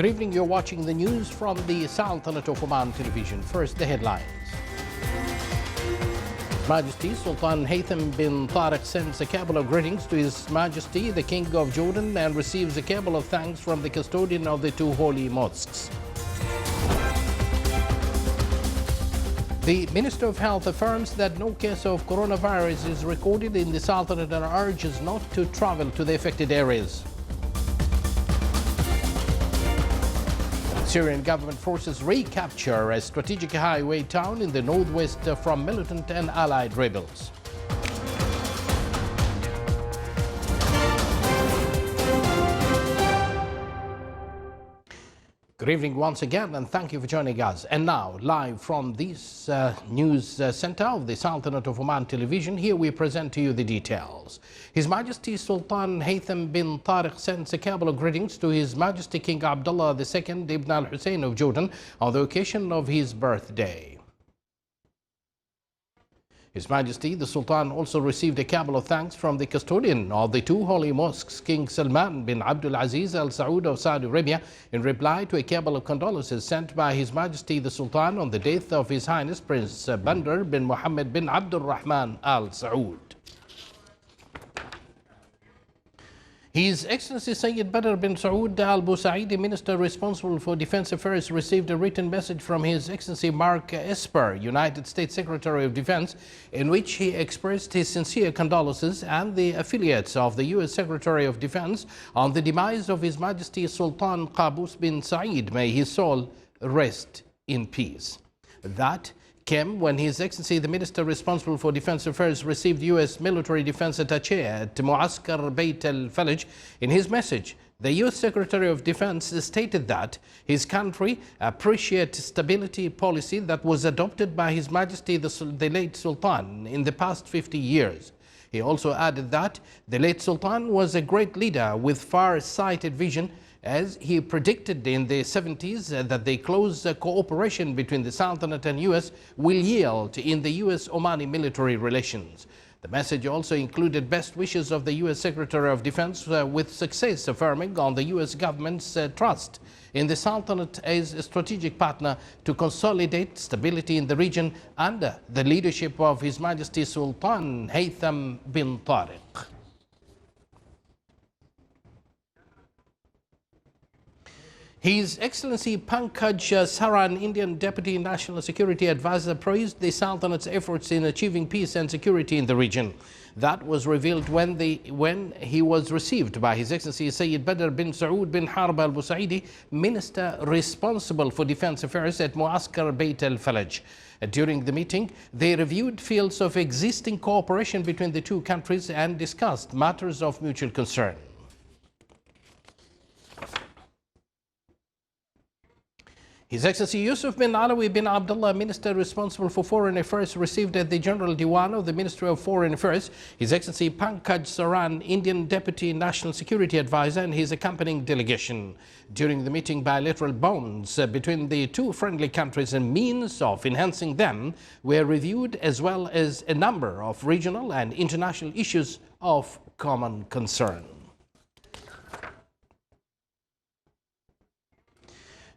Good evening, you're watching the news from the Sultanate of Oman television. First, the headlines. His Majesty Sultan Haytham bin Tariq sends a cabal of greetings to His Majesty the King of Jordan and receives a cabal of thanks from the custodian of the two holy mosques. The Minister of Health affirms that no case of coronavirus is recorded in the Sultanate and urges not to travel to the affected areas. Syrian government forces recapture a strategic highway town in the northwest from militant and allied rebels. Good evening once again, and thank you for joining us. And now, live from this news center of the Sultanate of Oman television, here we present to you the details. His Majesty Sultan Haytham bin Tariq sends a cabal of greetings to His Majesty King Abdullah II Ibn al-Hussein of Jordan on the occasion of his birthday. His Majesty the Sultan also received a cabal of thanks from the custodian of the two holy mosques, King Salman bin Abdul Aziz Al Saud of Saudi Arabia, in reply to a cabal of condolences sent by His Majesty the Sultan on the death of His Highness Prince Bandar bin Mohammed bin Abdul Rahman Al Saud. His Excellency Sayyid Badr bin Saud Al Busaidi, Minister responsible for Defense Affairs, received a written message from His Excellency Mark Esper, United States Secretary of Defense, in which he expressed his sincere condolences and the affiliates of the U.S. Secretary of Defense on the demise of His Majesty Sultan Qaboos bin Said. May his soul rest in peace. That came when His Excellency the Minister responsible for Defense Affairs received U.S. military defense attaché at Muaskar Bayt al-Falaj. In his message, the U.S. Secretary of Defense stated that his country appreciates stability policy that was adopted by His Majesty the late Sultan in the past 50 years. He also added that the late Sultan was a great leader with far-sighted vision, as he predicted in the 70s that the close cooperation between the Sultanate and U.S. will yield in the U.S.-Omani military relations. The message also included best wishes of the U.S. Secretary of Defense with success, affirming on the U.S. government's trust in the Sultanate as a strategic partner to consolidate stability in the region under the leadership of His Majesty Sultan Haytham bin Tariq. His Excellency Pankaj Saran, Indian Deputy National Security Advisor, praised the Sultanate's efforts in achieving peace and security in the region. That was revealed when he was received by His Excellency Sayyid Badr bin Saud bin Harb Al Busaidi, Minister responsible for Defense Affairs at Muaskar Bayt al-Falaj. During the meeting, they reviewed fields of existing cooperation between the two countries and discussed matters of mutual concern. His Excellency Yusuf bin Alawi bin Abdullah, Minister responsible for Foreign Affairs, received at the General Diwan of the Ministry of Foreign Affairs His Excellency Pankaj Saran, Indian Deputy National Security Advisor, and his accompanying delegation. During the meeting, bilateral bonds between the two friendly countries and means of enhancing them were reviewed, as well as a number of regional and international issues of common concern.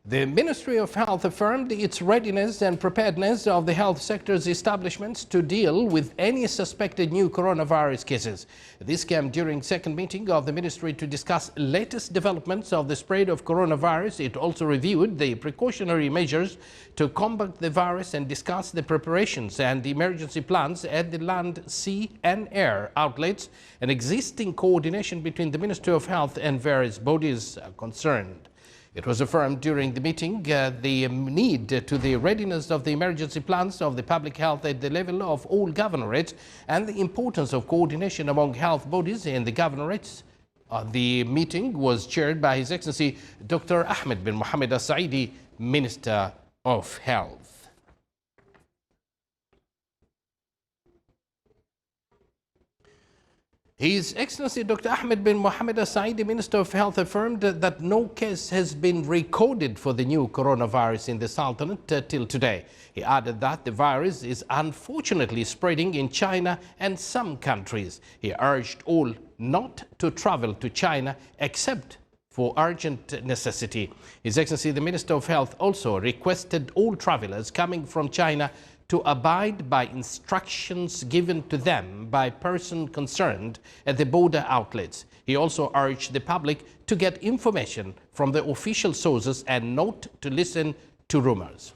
The Ministry of Health affirmed its readiness and preparedness of the health sector's establishments to deal with any suspected new coronavirus cases. This came during second meeting of the ministry to discuss latest developments of the spread of coronavirus. It also reviewed the precautionary measures to combat the virus and discussed the preparations and emergency plans at the land, sea and air outlets and existing coordination between the Ministry of Health and various bodies concerned. It was affirmed during the meeting the need to the readiness of the emergency plans of the public health at the level of all governorates and the importance of coordination among health bodies in the governorates. The meeting was chaired by His Excellency Dr. Ahmed bin Mohammed Al Saidi, Minister of Health. His Excellency Dr. Ahmed bin Mohammed Al Saidi, Minister of Health, affirmed that no case has been recorded for the new coronavirus in the Sultanate till today. He added that the virus is unfortunately spreading in China and some countries. He urged all not to travel to China except for urgent necessity. His Excellency the Minister of Health also requested all travelers coming from China to abide by instructions given to them by person concerned at the border outlets. He also urged the public to get information from the official sources and not to listen to rumors.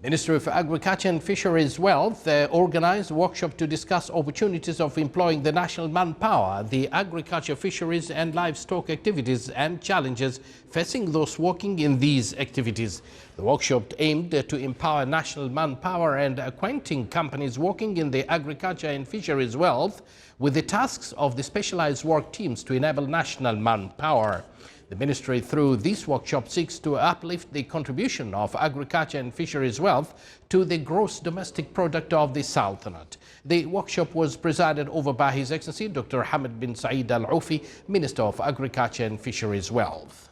Ministry of Agriculture and Fisheries Wealth organized a workshop to discuss opportunities of employing the national manpower, the agriculture, fisheries and livestock activities and challenges facing those working in these activities. The workshop aimed to empower national manpower and acquainting companies working in the agriculture and fisheries wealth with the tasks of the specialized work teams to enable national manpower. The ministry, through this workshop, seeks to uplift the contribution of agriculture and fisheries wealth to the gross domestic product of the Sultanate. The workshop was presided over by His Excellency Dr. Hamad bin Saeed Al Aufi, Minister of Agriculture and Fisheries Wealth.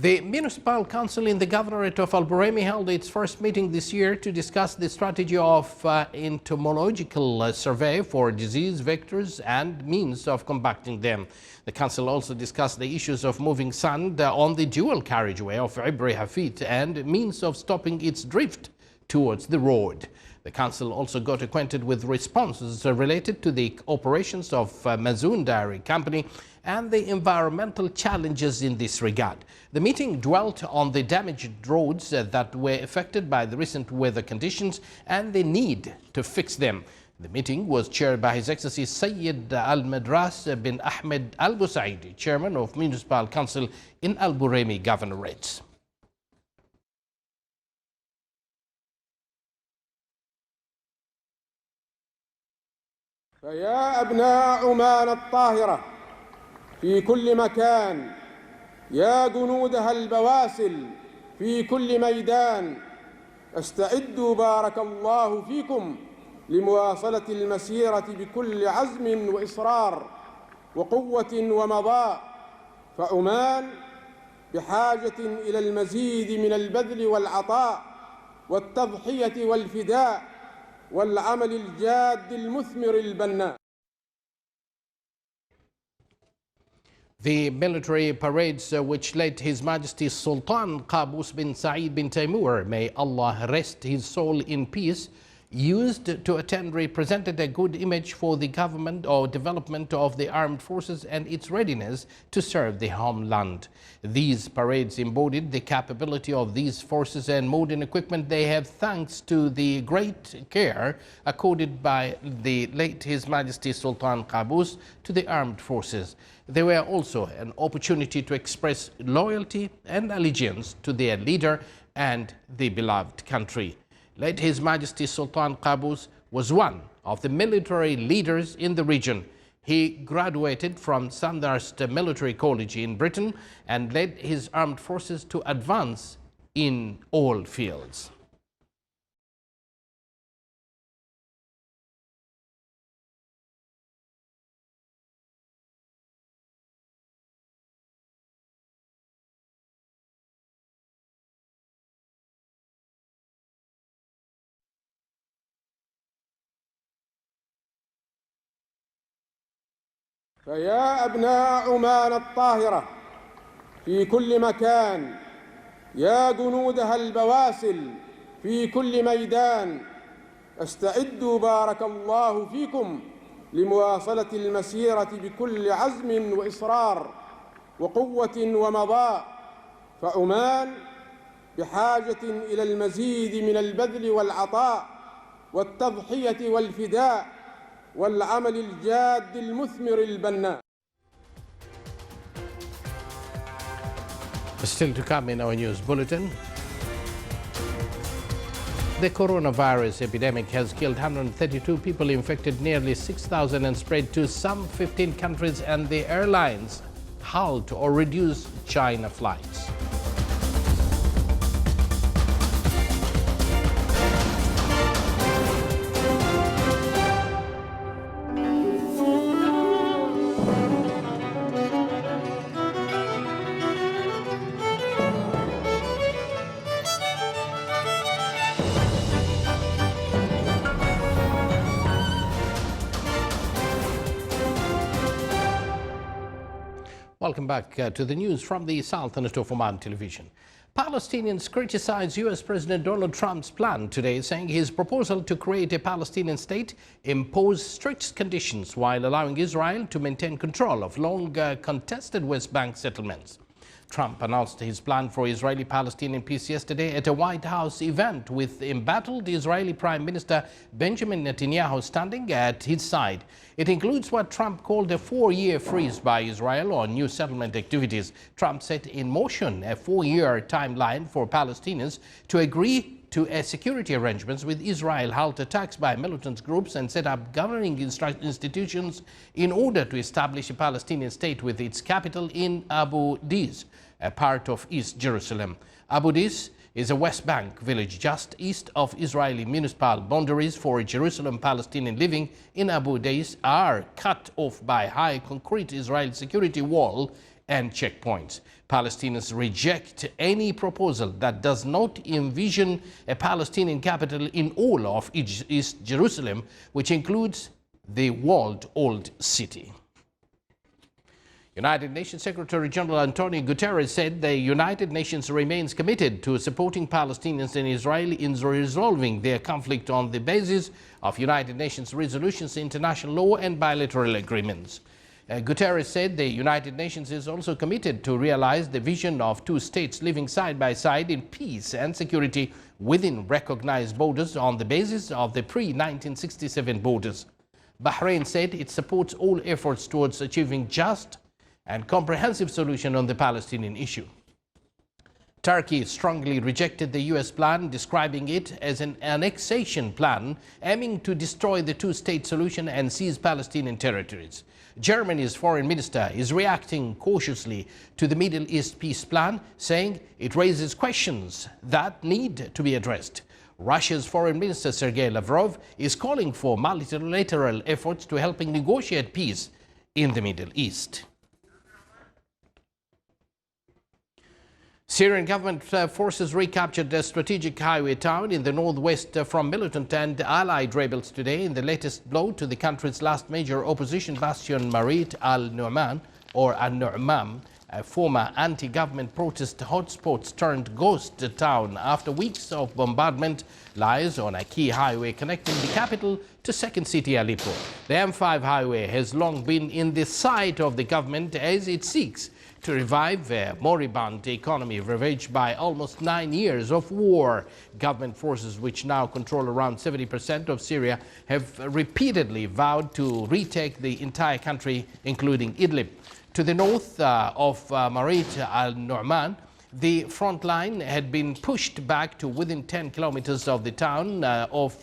The Municipal Council in the Governorate of Al Buraymi held its first meeting this year to discuss the strategy of entomological survey for disease vectors and means of combating them. The Council also discussed the issues of moving sand on the dual carriageway of Ibri Hafit and means of stopping its drift towards the road. The Council also got acquainted with responses related to the operations of Mazoon Dairy Company and the environmental challenges in this regard. The meeting dwelt on the damaged roads that were affected by the recent weather conditions and the need to fix them. The meeting was chaired by His Excellency Sayyid Al-Madras bin Ahmed Al-Busaidi, Chairman of Municipal Council in Al Buraymi Governorate. فيا أبناء عمان الطاهرة في كل مكان، يا جنودها البواسل في كل ميدان، استعدوا بارك الله فيكم لمواصلة المسيرة بكل عزم وإصرار وقوة ومضاء، فعمان بحاجة إلى المزيد من البذل والعطاء والتضحية والفداء والعمل الجاد المثمر البناء. The military parades which led His Majesty Sultan Qaboos bin Saeed bin Taimur, may Allah rest his soul in peace, used to attend represented a good image for the government or development of the armed forces and its readiness to serve the homeland. These parades embodied the capability of these forces and modern equipment they have thanks to the great care accorded by the late His Majesty Sultan Qaboos to the armed forces. They were also an opportunity to express loyalty and allegiance to their leader and the beloved country. Late His Majesty Sultan Qaboos was one of the military leaders in the region. He graduated from Sandhurst Military College in Britain and led his armed forces to advance in all fields. فيا أبناء عمان الطاهرة في كل مكان، يا جنودها البواسل في كل ميدان، استعدوا بارك الله فيكم لمواصلة المسيرة بكل عزم وإصرار وقوة ومضاء، فعمان بحاجة إلى المزيد من البذل والعطاء والتضحية والفداء والعمل الجاد المثمر البناء. Still to come in our news bulletin. The coronavirus epidemic has killed 132 people, infected nearly 6,000 and spread to some 15 countries, and the airlines halt or reduce China flights. Welcome back to the news from the Sultanate of Oman television. Palestinians criticized U.S. President Donald Trump's plan today, saying his proposal to create a Palestinian state imposed strict conditions while allowing Israel to maintain control of long contested West Bank settlements. Trump announced his plan for Israeli-Palestinian peace yesterday at a White House event with embattled Israeli Prime Minister Benjamin Netanyahu standing at his side. It includes what Trump called a 4-year freeze by Israel on new settlement activities. Trump set in motion a 4-year timeline for Palestinians to agree to security arrangements with Israel, halt attacks by militant groups, and set up governing institutions in order to establish a Palestinian state with its capital in Abu Dis, a part of East Jerusalem. Abu Dis is a West Bank village just east of Israeli municipal boundaries. For Jerusalem, Palestinian living in Abu Dis are cut off by high concrete Israeli security wall and checkpoints. Palestinians reject any proposal that does not envision a Palestinian capital in all of East Jerusalem, which includes the walled old city. United Nations Secretary General Antonio Guterres said the United Nations remains committed to supporting Palestinians and Israel in resolving their conflict on the basis of United Nations resolutions, international law, and bilateral agreements. Guterres said the United Nations is also committed to realize the vision of two states living side by side in peace and security within recognized borders on the basis of the pre-1967 borders. Bahrain said it supports all efforts towards achieving just and comprehensive solution on the Palestinian issue. Turkey strongly rejected the U.S. plan, describing it as an annexation plan aiming to destroy the two-state solution and seize Palestinian territories. Germany's foreign minister is reacting cautiously to the Middle East peace plan, saying it raises questions that need to be addressed. Russia's foreign minister Sergei Lavrov is calling for multilateral efforts to helping negotiate peace in the Middle East. Syrian government forces recaptured a strategic highway town in the northwest from militant and allied rebels today in the latest blow to the country's last major opposition bastion, Marit al-Nu'man, or al-Nu'mam, a former anti-government protest hotspot turned ghost town after weeks of bombardment, lies on a key highway connecting the capital to second city Aleppo. The M5 highway has long been in the sight of the government as it seeks to revive a moribund economy ravaged by almost 9 years of war. Government forces, which now control around 70% of Syria, have repeatedly vowed to retake the entire country, including Idlib. To the north of Marit al-Nu'man, the front line had been pushed back to within 10 kilometers of the town of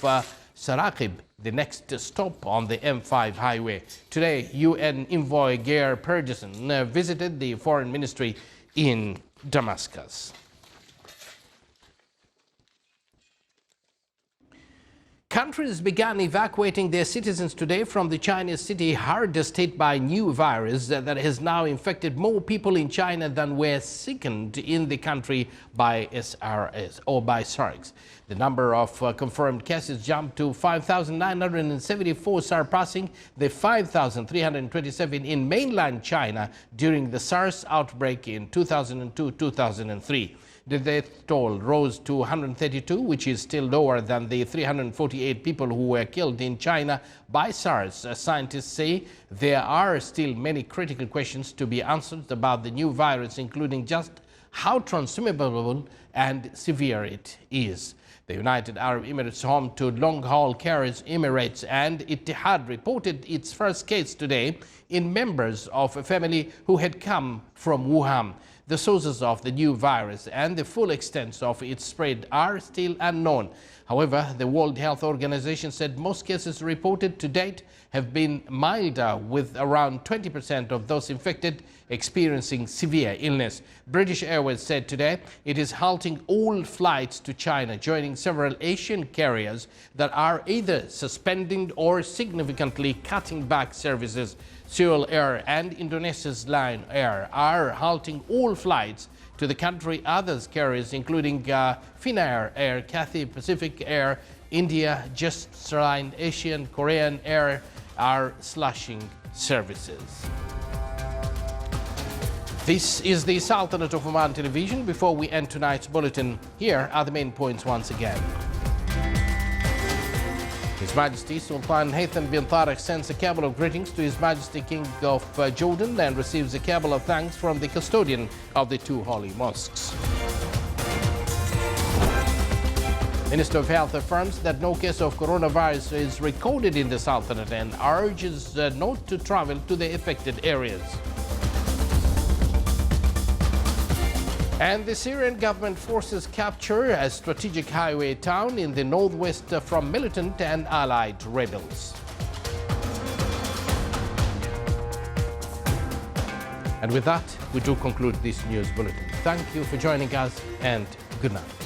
Saraqib, the next stop on the M5 highway. Today, UN envoy Geir Pedersen visited the foreign ministry in Damascus. Countries began evacuating their citizens today from the Chinese city hardest hit by new virus that has now infected more people in China than were sickened in the country by SARS or by SARS. The number of confirmed cases jumped to 5,974, surpassing the 5,327 in mainland China during the SARS outbreak in 2002-2003. The death toll rose to 132, which is still lower than the 348 people who were killed in China by SARS. Scientists say there are still many critical questions to be answered about the new virus, including just how transmissible and severe it is. The United Arab Emirates, home to long-haul carriers Emirates and Etihad, reported its first case today in members of a family who had come from Wuhan. The sources of the new virus and the full extent of its spread are still unknown. However, the World Health Organization said most cases reported to date have been milder, with around 20% of those infected experiencing severe illness. British Airways said today it is halting all flights to China, joining several Asian carriers that are either suspending or significantly cutting back services. Seoul Air and Indonesia's Lion Air are halting all flights to the country. Others carriers, including Finnair, Air Cathay Pacific Air, India, Jetline, Asian, Korean Air, are slashing services. This is the Sultanate of Oman television. Before we end tonight's bulletin, here are the main points once again. His Majesty Sultan Haytham bin Tariq sends a cabal of greetings to His Majesty King of Jordan and receives a cabal of thanks from the custodian of the two holy mosques. Minister of Health affirms that no case of coronavirus is recorded in the Sultanate and urges not to travel to the affected areas. And the Syrian government forces capture a strategic highway town in the northwest from militant and allied rebels. And with that, we do conclude this news bulletin. Thank you for joining us and good night.